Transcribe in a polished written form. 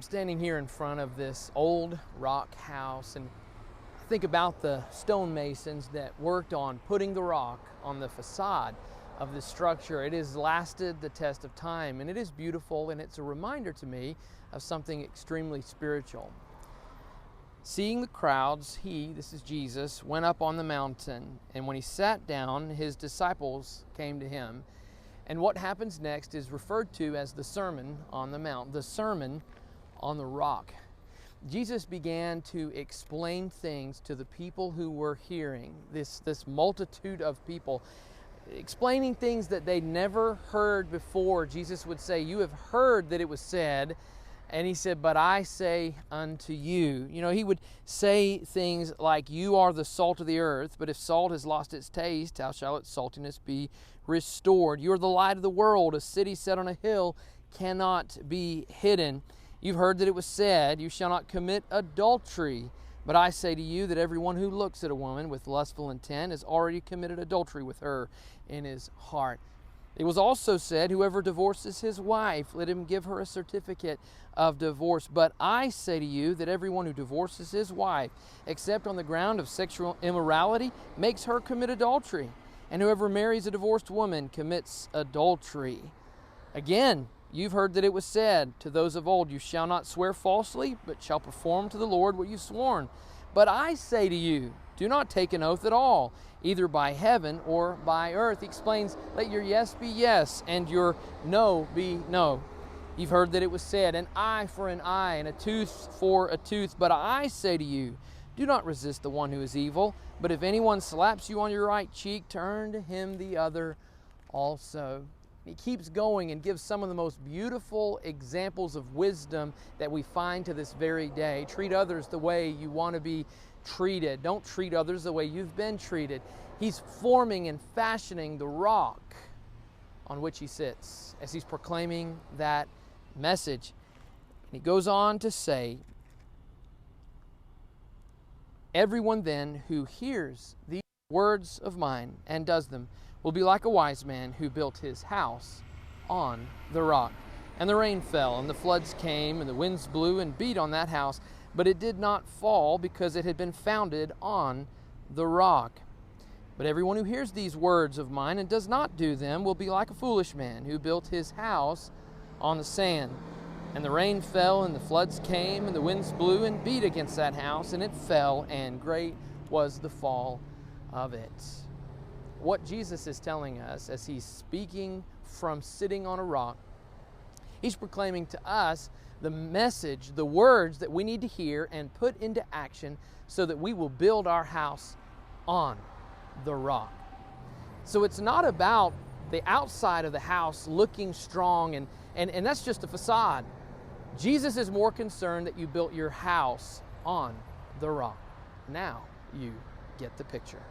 I'm standing here in front of this old rock house and think about the stonemasons that worked on putting the rock on the facade of this structure. It has lasted the test of time, and it is beautiful, and it's a reminder to me of something extremely spiritual. Seeing the crowds, this is Jesus, went up on the mountain, and when he sat down, his disciples came to him. And what happens next is referred to as the Sermon on the Mount, the Sermon on the Rock. Jesus began to explain things to the people who were hearing, this multitude of people, explaining things that they'd never heard before. Jesus would say, "You have heard that it was said," and he said, "But I say unto you." He would say things like, "You are the salt of the earth, but if salt has lost its taste, how shall its saltiness be restored? You are the light of the world. A city set on a hill cannot be hidden. You've heard that it was said, 'You shall not commit adultery.' But I say to you that everyone who looks at a woman with lustful intent has already committed adultery with her in his heart. It was also said, 'Whoever divorces his wife, let him give her a certificate of divorce.' But I say to you that everyone who divorces his wife, except on the ground of sexual immorality, makes her commit adultery. And whoever marries a divorced woman commits adultery. Again, you've heard that it was said to those of old, 'You shall not swear falsely, but shall perform to the Lord what you've sworn.' But I say to you, do not take an oath at all, either by heaven or by earth." He explains, let your yes be yes and your no be no. You've heard that it was said, "An eye for an eye and a tooth for a tooth." But I say to you, do not resist the one who is evil. But if anyone slaps you on your right cheek, turn to him the other also. He keeps going and gives some of the most beautiful examples of wisdom that we find to this very day. Treat others the way you want to be treated. Don't treat others the way you've been treated. He's forming and fashioning the rock on which he sits as he's proclaiming that message. And he goes on to say, "Everyone then who hears these words of mine and does them will be like a wise man who built his house on the rock. And the rain fell, and the floods came, and the winds blew and beat on that house, but it did not fall because it had been founded on the rock. But everyone who hears these words of mine and does not do them will be like a foolish man who built his house on the sand. And the rain fell, and the floods came, and the winds blew and beat against that house, and it fell, and great was the fall of it." What Jesus is telling us as he's speaking from sitting on a rock, he's proclaiming to us the message, the words that we need to hear and put into action so that we will build our house on the rock. So it's not about the outside of the house looking strong and that's just a facade. Jesus is more concerned that you built your house on the rock. Now you get the picture.